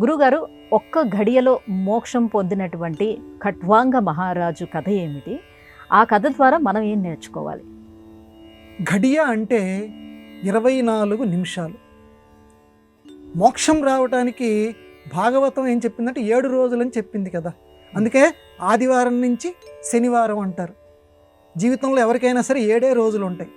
గురుగారు, ఒక్క ఘడియలో మోక్షం పొందినటువంటి ఖట్వాంగ మహారాజు కథ ఏమిటి? ఆ కథ ద్వారా మనం ఏం నేర్చుకోవాలి? ఘడియ అంటే 24 నిమిషాలు. మోక్షం రావటానికి భాగవతం ఏం చెప్పిందంటే 7 రోజులని చెప్పింది కదా. అందుకే ఆదివారం నుంచి శనివారం అంటారు. జీవితంలో ఎవరికైనా సరే 7 రోజులు ఉంటాయి.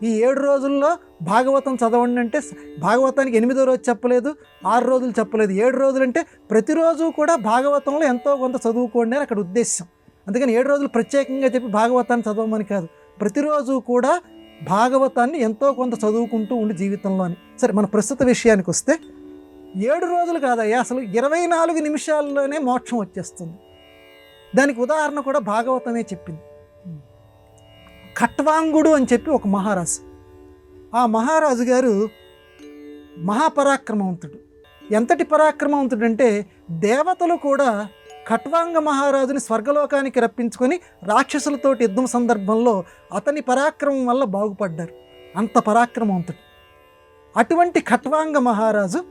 ఈ 7 రోజుల్లో భాగవతం చదవండి అంటే భాగవతానికి 8వ రోజు చెప్పలేదు, 6 రోజులు చెప్పలేదు. 7 రోజులు అంటే ప్రతిరోజు కూడా భాగవతంలో ఎంతో కొంత చదువుకోండి అని అక్కడ ఉద్దేశం. అందుకని 7 రోజులు ప్రత్యేకంగా చెప్పి భాగవతాన్ని చదవమని కాదు, ప్రతిరోజు కూడా భాగవతాన్ని ఎంతో కొంత చదువుకుంటూ ఉండి జీవితంలో అని. సరే, మన ప్రస్తుత విషయానికి వస్తే 7 రోజులు కాదయ్యా, అసలు 24 నిమిషాల్లోనే మోక్షం వచ్చేస్తుంది. దానికి ఉదాహరణ కూడా భాగవతమే చెప్పింది. ఖట్వాంగుడు అని చెప్పి ఒక మహారాజు. ఆ మహారాజు గారు మహాపరాక్రమవంతుడు. ఎంతటి పరాక్రమవంతుడు అంటే దేవతలు కూడా ఖట్వాంగ మహారాజుని స్వర్గలోకానికి రప్పించుకొని రాక్షసులతోటి యుద్ధం సందర్భంలో అతని పరాక్రమం వల్ల బాగుపడ్డారు. అంత పరాక్రమవంతుడు. అటువంటి ఖట్వాంగ మహారాజు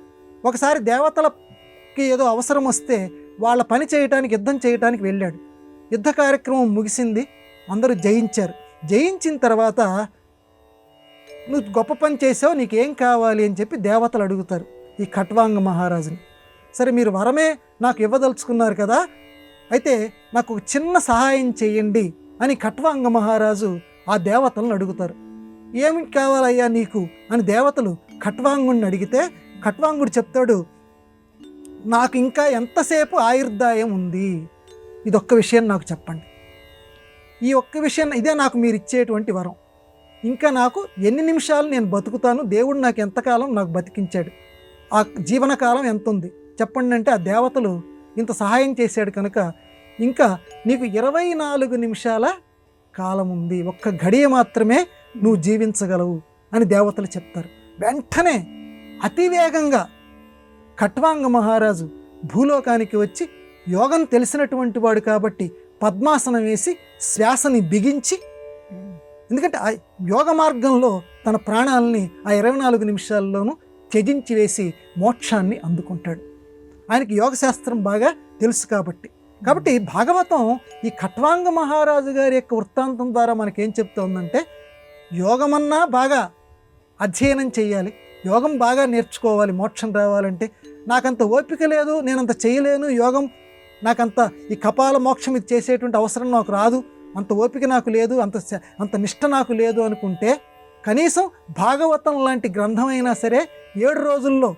ఒకసారి దేవతలకి ఏదో అవసరం వస్తే వాళ్ళ పని చేయటానికి, యుద్ధం చేయటానికి వెళ్ళాడు. యుద్ధ కార్యక్రమం ముగిసింది, అందరూ జయించారు. జయించిన తర్వాత నువ్వు గొప్ప పని చేసావు, నీకేం కావాలి అని చెప్పి దేవతలు అడుగుతారు ఈ ఖట్వాంగ మహారాజుని. సరే, మీరు వరమే నాకు ఇవ్వదలుచుకున్నారు కదా, అయితే నాకు ఒక చిన్న సహాయం చేయండి అని ఖట్వాంగ మహారాజు ఆ దేవతలను అడుగుతారు. ఏమి కావాలయ్యా నీకు అని దేవతలు ఖట్వాంగుడిని అడిగితే ఖట్వాంగుడు చెప్తాడు, నాకు ఇంకా ఎంతసేపు ఆయుర్దాయం ఉంది, ఇదొక్క విషయం నాకు చెప్పండి. ఈ ఒక్క విషయం, ఇదే నాకు మీరు ఇచ్చేటువంటి వరం. ఇంకా నాకు ఎన్ని నిమిషాలు నేను బతుకుతాను, దేవుడు నాకు ఎంతకాలం నాకు బతికించాడు, ఆ జీవనకాలం ఎంత ఉంది చెప్పండి అంటే ఆ దేవతలు ఇంత సహాయం చేశాడు కనుక ఇంకా నీకు 24 నిమిషాల కాలం ఉంది, ఒక్క గడియ మాత్రమే నువ్వు జీవించగలవు అని దేవతలు చెప్తారు. వెంటనే అతివేగంగా ఖట్వాంగ మహారాజు భూలోకానికి వచ్చి యోగం తెలిసినటువంటి వాడు కాబట్టి పద్మాసనం వేసి శ్వాసని బిగించి, ఎందుకంటే ఆ యోగ మార్గంలో తన ప్రాణాలని ఆ 24 నిమిషాల్లోనూ త్యజించి వేసి మోక్షాన్ని అందుకుంటాడు. ఆయనకి యోగశాస్త్రం బాగా తెలుసు కాబట్టి భాగవతం ఈ ఖట్వాంగ మహారాజు గారి యొక్క వృత్తాంతం ద్వారా మనకేం చెప్తోందంటే, యోగమన్నా బాగా అధ్యయనం చేయాలి, యోగం బాగా నేర్చుకోవాలి. మోక్షం రావాలంటే నాకంత ఓపిక లేదు, నేనంత చేయలేను, యోగం నాకంత ఈ కపాల మోక్షం ఇది చేసేటువంటి అవసరం నాకు రాదు, అంత ఓపిక నాకు లేదు, అంత నిష్ట నాకు లేదు అనుకుంటే కనీసం భాగవతం లాంటి గ్రంథమైనా సరే 7 రోజుల్లో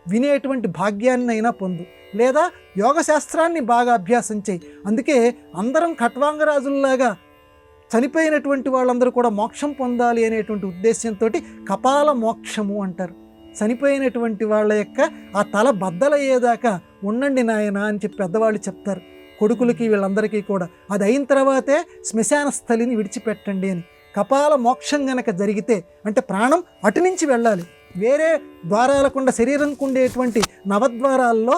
వినేటువంటి భాగ్యాన్ని అయినా పొందు, లేదా యోగశాస్త్రాన్ని బాగా అభ్యాసం చేయి. అందుకే అందరం ఖట్వాంగరాజుల్లాగా చనిపోయినటువంటి వాళ్ళందరూ కూడా మోక్షం పొందాలి అనేటువంటి ఉద్దేశంతో కపాల మోక్షము అంటారు. చనిపోయినటువంటి వాళ్ళ యొక్క ఆ తల బద్దలయ్యేదాకా ఉండండి నాయన అని చెప్పి పెద్దవాళ్ళు చెప్తారు కొడుకులకి, వీళ్ళందరికీ కూడా. అది అయిన తర్వాతే శ్మశాన స్థలిని విడిచిపెట్టండి అని. కపాల మోక్షం గనక జరిగితే అంటే ప్రాణం అటు నుంచి వెళ్ళాలి, వేరే ద్వారాలకుండా శరీరంకు ఉండేటువంటి నవద్వారాల్లో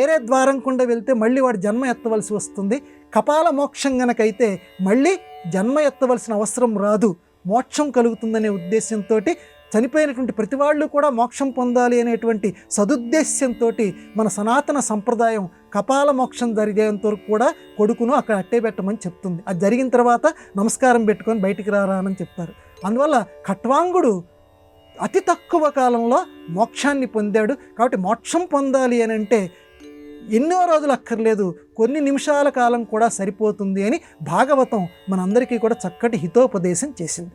ఏరే ద్వారం కుండా వెళ్తే మళ్ళీ వాడు జన్మ ఎత్తవలసి వస్తుంది. కపాల మోక్షం గనక అయితే మళ్ళీ జన్మ ఎత్తవలసిన అవసరం రాదు, మోక్షం కలుగుతుందనే ఉద్దేశంతో చనిపోయినటువంటి ప్రతి వాళ్ళు కూడా మోక్షం పొందాలి అనేటువంటి సదుద్దేశ్యంతో మన సనాతన సంప్రదాయం కపాల మోక్షం జరిగేంత వరకు కూడా కొడుకును అక్కడ అట్టే పెట్టమని చెప్తుంది. అది జరిగిన తర్వాత నమస్కారం పెట్టుకొని బయటికి రారానని చెప్తారు. అందువల్ల ఖట్వాంగుడు అతి తక్కువ కాలంలో మోక్షాన్ని పొందాడు. కాబట్టి మోక్షం పొందాలి అని అంటే ఎన్నో రోజులు అక్కర్లేదు, కొన్ని నిమిషాల కాలం కూడా సరిపోతుంది అని భాగవతం మనందరికీ కూడా చక్కటి హితోపదేశం చేసింది.